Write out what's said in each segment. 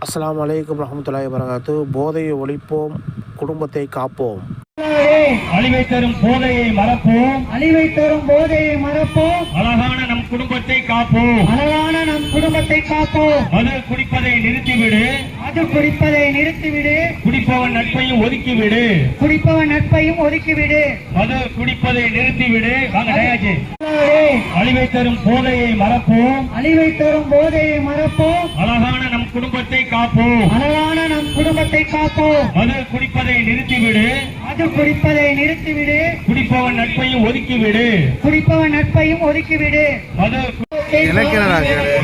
அஸ்ஸலாமு அலைக்கும் வரஹ்மத்துல்லாஹி வபரகாத்துஹு. போதையை ஒழிப்போம், குடும்பத்தை காப்போம். அழிவை தரும் போதையை மறப்போம், அழிவை தரும் போதையை மறப்போம். அழகான நம் குடும்பத்தை காப்போம், அழகான நம் குடும்பத்தை காப்போம். மது குடிப்பதை நிறுத்திவிடு, மது குடிப்பதை நிறுத்திவிடு. குடிப்பவன் நட்பையும் ஒதுக்கிவிடு, குடிப்பவன் நட்பையும் ஒதுக்கிவிடு. மது குடிப்பதை நிறுத்திவிடு. வாங்க டயாஜி. அழிவை தரும் போதையை மறப்போம், அழிவை தரும் போதையை மறப்போம். அழகான நம் குடும்பத்தை காப்போம், அழகான நம் குடும்பத்தை காப்போம். மது குடிப்பதை நிறுத்திவிடு, மது குடிப்பதை நிறுத்திவிடு. குடிப்பவன் நட்பையும் ஒதுக்கிவிடு, குடிப்பவன் நட்பையும் ஒதுக்கிவிடு. மது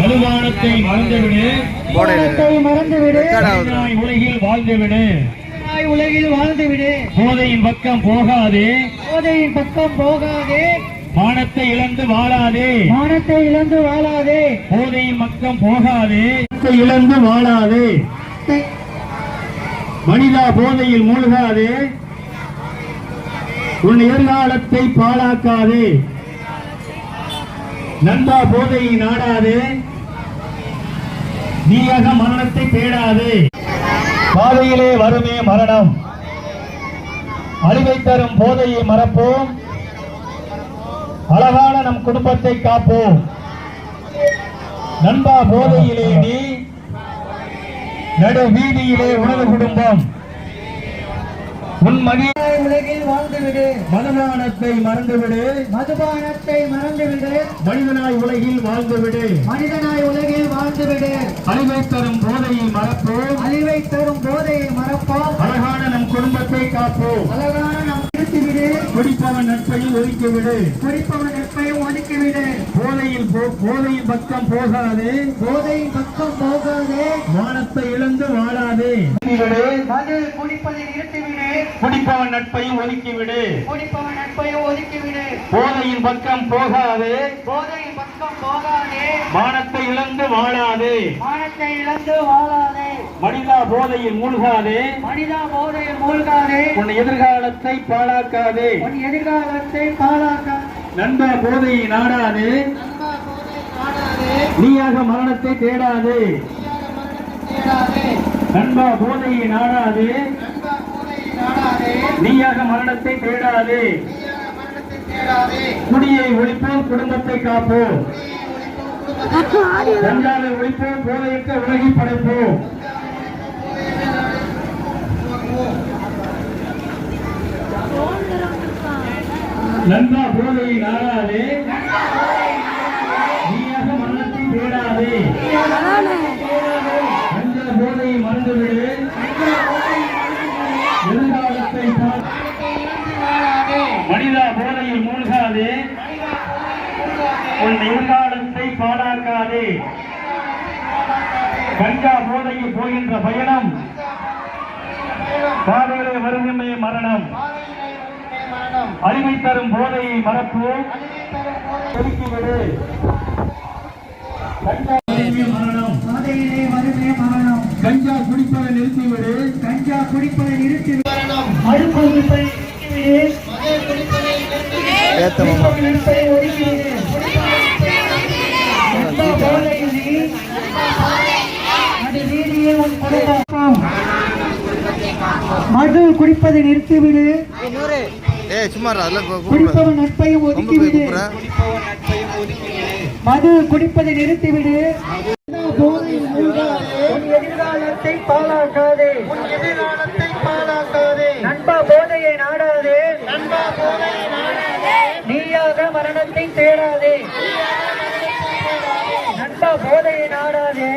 மதுபானத்தை மறந்துவிடு, போதையை மறந்துவிடு. மனிதனாய் உலகில் வாழ்ந்துவிடு, மனிதனாய் உலகில் வாழ்ந்துவிடு. போதையின் பக்கம் போகாதே, போதையின் பக்கம் போகாதே. மானத்தை இழந்து வாழாதே, மானத்தை இழந்து வாழாதே. போதையின் பக்கம் போகாதே, மானத்தை இழந்து வாழாதே. மனிதா போதையில் மூழ்காதே, உன் எதிர்காலத்தை பாழாக்காதே. நண்பா போதையை நாடாதே, நீயாக மரணத்தை தேடாதே. பாதையிலே வருமே மரணம், அழிவை தரும் போதையை மறப்போம், அழகான நம் குடும்பத்தை காப்போம். நண்பா போதையிலே நீ, நடு வீதியிலே உனது குடும்பம். உன் மகிழ் உலகில் வாழ்ந்துவிடு. மதுபானத்தை மறந்துவிடு, மதுபானத்தை மறந்துவிடு. மனிதனாய் உலகில் வாழ்ந்துவிடு, மனிதனாய் உலகில் வாழ்ந்துவிடு. அழிவை தரும் போதையை மறப்போம், அழிவை தரும் போதையை மறப்போம். அழகான நம் குடும்பத்தை காப்போம். அழகான நம் நிறுத்திவிடு. குடிப்பவன் நட்பையும் ஒதுக்கிவிடு, குடிப்பவன் நட்பையும் ஒதுக்கிவிடு. போதையின் பக்கம் போகாதே, போதையின் பக்கம் போகாதே. மானத்தை இழந்து வாழாதே. மது குடிப்பதை நிறுத்திவிடு. குடிப்பவன் நட்பையும் ஒதுக்கிவிடு, குடிப்பவன் நட்பையும் ஒதுக்கிவிடு. போதையின் பக்கம் போகாதே, போதையின் பக்கம் போகாதே. மானத்தை இழந்து வாழாதே. மானத்தை இழந்து வாழாதே. மனிதா போதையில் மூழ்காதே, மனிதா போதையில் மூழ்காதே. உன் எதிர்காலத்தை பாழாக்காதே. உன் எதிர்காலத்தை பாழாக்காதே. நண்பா போதையை நாடாதே, நண்பா போதையை நாடாதே. நீயாக மரணத்தை தேடாதே. தேடாதே. நண்பா போதையை நாடாதே, நண்பா போதையை நாடாதே. நீயாக மரணத்தை தேடாதே. மரணத்தை தேடாதே. குடியை ஒழிப்போம், குடும்பத்தை காப்போம். கஞ்சாவை ஒழிப்போம், போதையற்ற உலகை படைப்போம். நண்பா போதையை நாடாதே, நீயாக மரணத்தை தேடாதே. கஞ்சா போதையை மறந்துவிடு, எதிர்காலத்தை மனிதா போதையில் மூழ்காதே, உன் எதிர்காலத்தை பாழாக்காதே. கஞ்சா போதையில் போகின்ற பயணம், பாதையிலே வருகின்ற மரணம். அழிவை தரும் போதையை மறப்போம், ஒதுக்கிவிடு. கஞ்சா மரணம், பாதையிலே வருமே மரணம். கஞ்சா குடிப்பதை நிறுத்திவிடு, கஞ்சா குடிப்பதை நிறுத்திவிடு. மது குடிப்பதை நிறுத்திவிடு. குடிப்பதை நிறுத்ததை ஒதுக்கிவிடு. நண்பா போதையில் நீ, அது வீதியே உன் குடும்பம். மது குடிப்பதை நிறுத்திவிடு. குடிப்பவன் நட்பையும் ஒதுக்கிவிடு. மது குடிப்பதை நிறுத்திவிடு. போதையில் மூழ்காதே. உன் எதிர்காலத்தை பாழாக்காதே. உன் எதிர்காலத்தை பாழாக்காதே. நண்பா போதையை நாடாதே. நண்பா போதையை நாடாதே. நீயாக மரணத்தை தேடாதே. நண்பா போதையை நாடாதே.